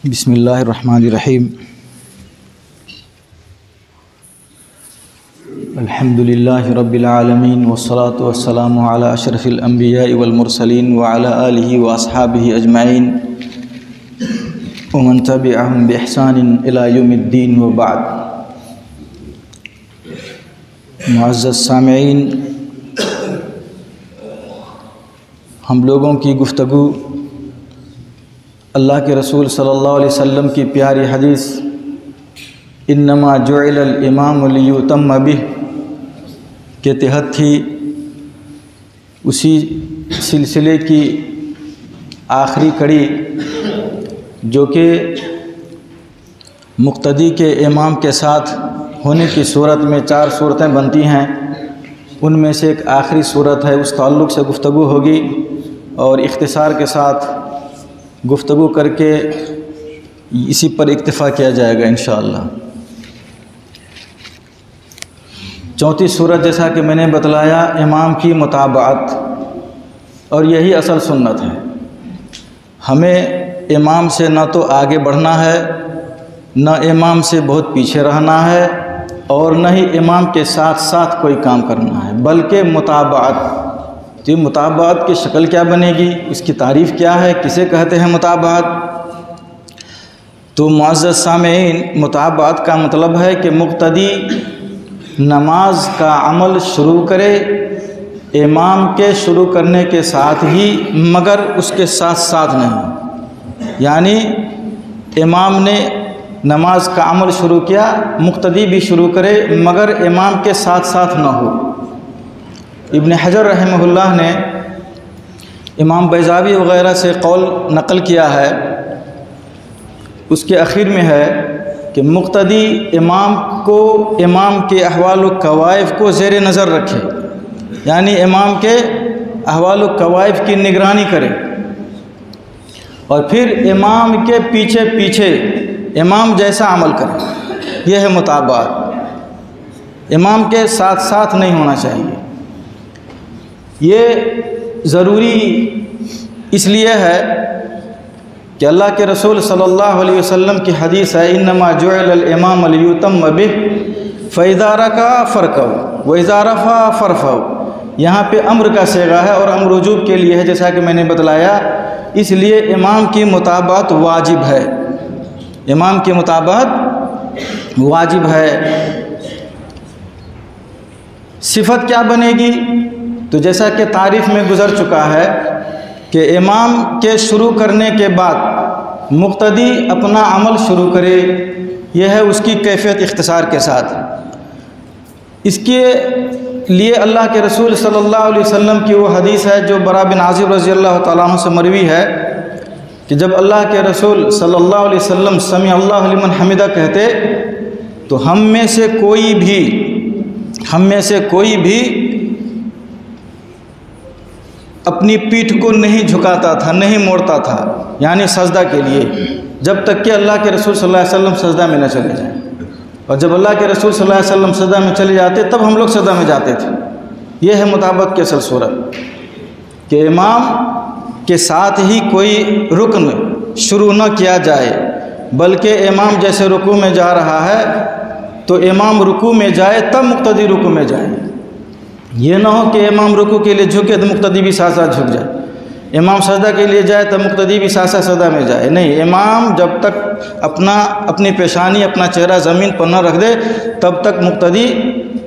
بسم اللہ الرحمن الرحیم الحمد للہ رب العالمین والصلاة والسلام علی اشرف الانبیاء والمرسلین وعلی آلہ واصحابہ اجمعین ومن تبعہم بإحسان الی یوم الدین وبعد۔ معزز سامعین، ہم لوگوں کی گفتگو اللہ کے رسول صلی اللہ علیہ وسلم کی پیاری حدیث انما جعل الامام لیتم بہ کے تحت تھی۔ اسی سلسلے کی آخری کڑی جو کہ مقتدی کے امام کے ساتھ ہونے کی صورت میں 4 صورتیں بنتی ہیں، ان میں سے ایک آخری صورت ہے، اس تعلق سے گفتگو ہوگی اور اختصار کے ساتھ گفتگو کر کے اسی پر اکتفا کیا جائے گا انشاءاللہ۔ چوتھی صورت جیسا کہ میں نے بتلایا امام کی متابعت، اور یہی اصل سنت ہے۔ ہمیں امام سے نہ تو آگے بڑھنا ہے، نہ امام سے بہت پیچھے رہنا ہے، اور نہ ہی امام کے ساتھ ساتھ کوئی کام کرنا ہے، بلکہ متابعت۔ تو یہ متابعت کی شکل کیا بنے گی، اس کی تعریف کیا ہے، کسے کہتے ہیں متابعت؟ تو معزز سامعین، متابعت کا مطلب ہے کہ مقتدی نماز کا عمل شروع کرے امام کے شروع کرنے کے ساتھ ہی، مگر اس کے ساتھ ساتھ نہیں۔ یعنی امام نے نماز کا عمل شروع کیا، مقتدی بھی شروع کرے مگر امام کے ساتھ ساتھ نہ ہو۔ ابن حجر رحمہ اللہ نے امام بیضاوی وغیرہ سے قول نقل کیا ہے، اس کے اخیر میں ہے کہ مقتدی امام کے احوال و کوائف کو زیر نظر رکھے، یعنی امام کے احوال و کوائف کی نگرانی کرے، اور پھر امام کے پیچھے پیچھے امام جیسا عمل کرے۔ یہ ہے متابعت، امام کے ساتھ ساتھ نہیں ہونا چاہیے۔ یہ ضروری اس لیے ہے کہ اللہ کے رسول صلی اللہ علیہ وسلم کی حدیث ہے انما جعل الامام لیتم بہ فاذا رکع فرکعوا واذا رفع فارفعوا۔ یہاں پہ امر کا صیغہ ہے اور امر وجوب کے لیے ہے، جیسا کہ میں نے بتلایا، اس لیے امام کی متابعت واجب ہے، امام کی متابعت واجب ہے۔ صفت کیا بنے گی؟ تو جیسا کہ تعریف میں گزر چکا ہے کہ امام کے شروع کرنے کے بعد مقتدی اپنا عمل شروع کرے، یہ ہے اس کی کیفیت اختصار کے ساتھ۔ اس کے لیے اللہ کے رسول صلی اللہ علیہ وسلم کی وہ حدیث ہے جو برا بن عازب رضی اللہ تعالیٰ عنہ سے مروی ہے کہ جب اللہ کے رسول صلی اللہ علیہ وسلم سمع اللہ لمن حمدہ کہتے تو ہم میں سے کوئی بھی اپنی پیٹھ کو نہیں جھکاتا تھا، نہیں موڑتا تھا، یعنی سجدہ کے لیے، جب تک کہ اللہ کے رسول صلی اللہ علیہ وسلم سجدہ میں نہ چلے جائیں، اور جب اللہ کے رسول صلی اللہ علیہ وسلم سجدہ میں چلے جاتے تب ہم لوگ سجدہ میں جاتے تھے۔ یہ ہے مطابقت کی اصل صورت، کہ امام کے ساتھ ہی کوئی رکن شروع نہ کیا جائے، بلکہ امام جیسے رکوع میں جا رہا ہے تو امام رکوع میں جائے تب مقتدی رکوع میں جائے۔ یہ نہ ہو کہ امام رکوع کے لیے جھکے تو مقتدی بھی ساتھ ساتھ جھک جائے، امام سجدہ کے لیے جائے تو مقتدی بھی ساتھ ساتھ سجدہ میں جائے۔ نہیں، امام جب تک اپنی پیشانی، اپنا چہرہ زمین پر نہ رکھ دے تب تک مقتدی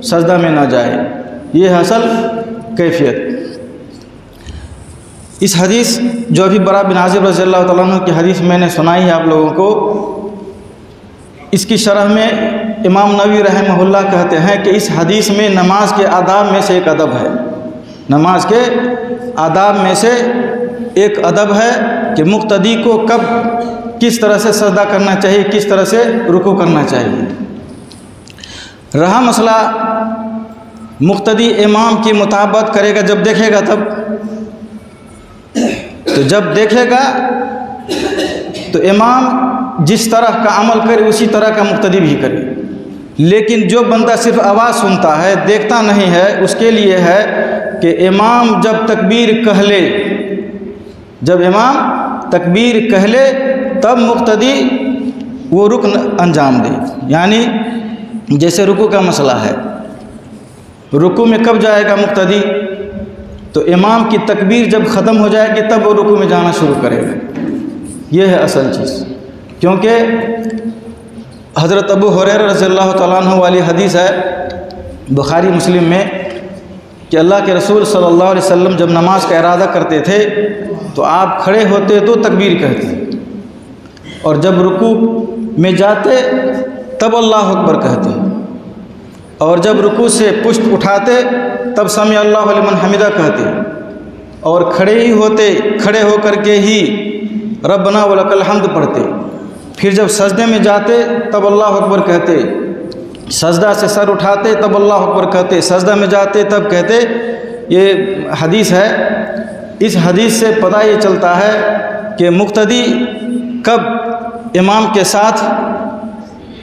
سجدہ میں نہ جائے۔ یہ ہے اصل کیفیت۔ اس حدیث جو ابھی برا بن عازب رضی اللہ تعالیٰ عنہ کی حدیث میں نے سنائی ہے آپ لوگوں کو، اس کی شرح میں امام نووی رحمہ اللہ کہتے ہیں کہ اس حدیث میں نماز کے آداب میں سے ایک ادب ہے، نماز کے آداب میں سے ایک ادب ہے کہ مقتدی کو کب کس طرح سے سجدہ کرنا چاہیے، کس طرح سے رکوع کرنا چاہیے۔ رہا مسئلہ مقتدی امام کی مطابقت کرے گا جب دیکھے گا تب، تو جب دیکھے گا تو امام جس طرح کا عمل کرے اسی طرح کا مقتدی بھی کرے، لیکن جو بندہ صرف آواز سنتا ہے، دیکھتا نہیں ہے، اس کے لیے ہے کہ امام جب تکبیر کہہ لے، جب امام تکبیر کہہ لے تب مقتدی وہ رکن انجام دے۔ یعنی جیسے رکوع کا مسئلہ ہے، رکوع میں کب جائے گا مقتدی؟ تو امام کی تکبیر جب ختم ہو جائے گی تب وہ رکوع میں جانا شروع کرے گا۔ یہ ہے اصل چیز، کیونکہ حضرت ابو ہریرہ رضی اللہ تعالیٰ عنہ والی حدیث ہے بخاری مسلم میں کہ اللہ کے رسول صلی اللہ علیہ وسلم جب نماز کا ارادہ کرتے تھے تو آپ کھڑے ہوتے تو تکبیر کہتے، اور جب رکوع میں جاتے تب اللہ اکبر کہتے، اور جب رکوع سے پشت اٹھاتے تب سمع اللہ لمن حمدہ کہتے، اور کھڑے ہو کر کے ہی ربنا ولک الحمد پڑھتے۔ پھر جب سجدے میں جاتے تب اللہ اکبر کہتے، سجدہ سے سر اٹھاتے تب اللہ اکبر کہتے، سجدہ میں جاتے تب کہتے۔ یہ حدیث ہے۔ اس حدیث سے پتہ یہ چلتا ہے کہ مقتدی کب امام کے ساتھ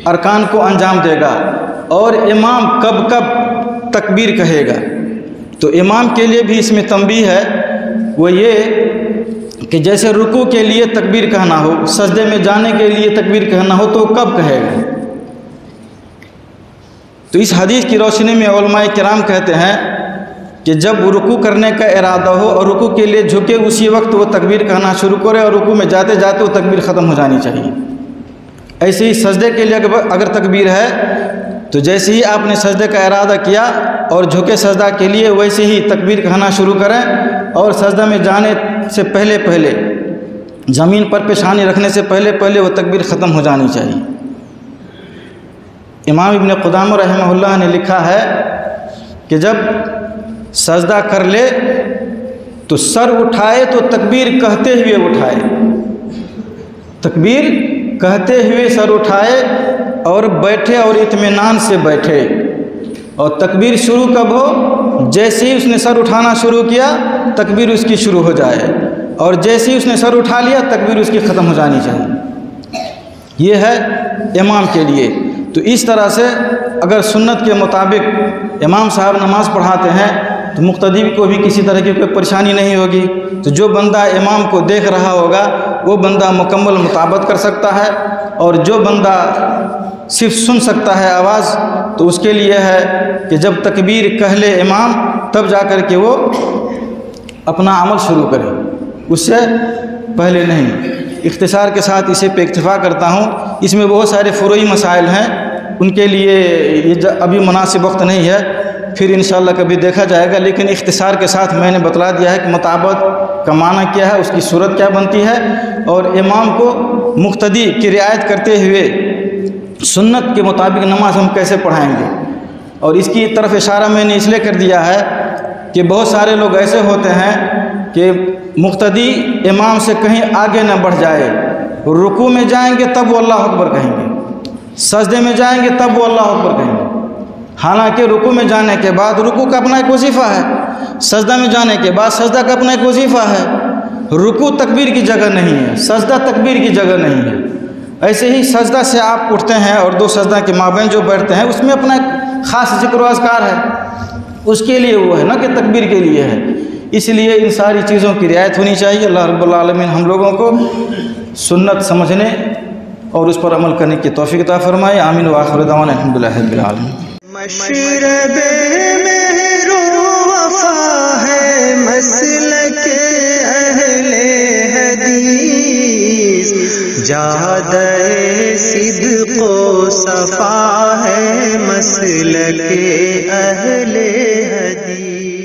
ارکان کو انجام دے گا اور امام کب تکبیر کہے گا۔ تو امام کے لیے بھی اس میں تنبیہ ہے، وہ یہ کہ جیسے رکوع کے لیے تکبیر کہنا ہو، سجدے میں جانے کے لیے تکبیر کہنا ہو تو کب کہے گا۔ تو اس حدیث کی روشنی میں علماء کرام کہتے ہیں کہ جب رکوع کرنے کا ارادہ ہو اور رکوع کے لیے جھکے اسی وقت وہ تکبیر کہنا شروع کرے، اور رکوع میں جاتے جاتے وہ تکبیر ختم ہو جانی چاہیے۔ ایسے ہی سجدے کے لیے اگر تکبیر ہے تو جیسے ہی آپ نے سجدے کا ارادہ کیا اور جھکے سجدہ کے لیے ویسے ہی تکبیر کہنا شروع کریں، اور سجدہ میں جانے سے پہلے زمین پر پیشانی رکھنے سے پہلے وہ تکبیر ختم ہو جانی چاہیے۔ امام ابن قدامہ رحمہ اللہ نے لکھا ہے کہ جب سجدہ کر لے تو سر اٹھائے تو تکبیر کہتے ہوئے اٹھائے، تکبیر کہتے ہوئے سر اٹھائے، اور بیٹھے اور اطمینان سے بیٹھے، اور تکبیر شروع کب ہو؟ جیسے ہی اس نے سر اٹھانا شروع کیا تکبیر اس کی شروع ہو جائے، اور جیسے ہی اس نے سر اٹھا لیا تکبیر اس کی ختم ہو جانی چاہیے۔ یہ ہے امام کے لیے۔ تو اس طرح سے اگر سنت کے مطابق امام صاحب نماز پڑھاتے ہیں تو مقتدی کو بھی کسی طرح کی کوئی پریشانی نہیں ہوگی۔ تو جو بندہ امام کو دیکھ رہا ہوگا وہ بندہ مکمل مطابقت کر سکتا ہے، اور جو بندہ صرف سن سکتا ہے آواز تو اس کے لیے ہے کہ جب تکبیر کہہ لے امام تب جا کر کے وہ اپنا عمل شروع کرے، اس سے پہلے نہیں۔ اختصار کے ساتھ اسے پہ اکتفا کرتا ہوں۔ اس میں بہت سارے فروعی مسائل ہیں، ان کے لیے یہ ابھی مناسب وقت نہیں ہے، پھر انشاءاللہ کبھی دیکھا جائے گا۔ لیکن اختصار کے ساتھ میں نے بتلا دیا ہے کہ مطابقت کا معنی کیا ہے، اس کی صورت کیا بنتی ہے، اور امام کو مقتدی کی رعایت کرتے ہوئے سنت کے مطابق نماز ہم کیسے پڑھائیں گے۔ اور اس کی طرف اشارہ میں نے اس لیے کر دیا ہے کہ بہت سارے لوگ ایسے ہوتے ہیں کہ مقتدی امام سے کہیں آگے نہ بڑھ جائے، رکوع میں جائیں گے تب وہ اللہ اکبر کہیں گے، سجدے میں جائیں گے تب وہ اللہ اکبر کہیں گے، حالانکہ رکوع میں جانے کے بعد رکوع کا اپنا ایک وظیفہ ہے، سجدہ میں جانے کے بعد سجدہ کا اپنا ایک وظیفہ ہے۔ رکوع تکبیر کی جگہ نہیں ہے، سجدہ تکبیر کی جگہ نہیں ہے۔ ایسے ہی سجدہ سے آپ اٹھتے ہیں اور دو سجدہ کے مابین جو بیٹھتے ہیں اس میں اپنا ایک خاص ذکر و اذکار ہے، اس کے لیے وہ ہے نا کہ تکبیر کے لیے ہے۔ اس لیے ان ساری چیزوں کی رعایت ہونی چاہیے۔ اللہ رب العالمین ہم لوگوں کو سنت سمجھنے اور اس پر عمل کرنے کی توفیق عطا فرمائے۔ آمین وآخر دعوانا الحمدللہ رب العالمین۔ مشرب مہر و وفا ہے مسلک اہل حدیث، جادہ صدق و صفا ہے مسلک اہل حدیث۔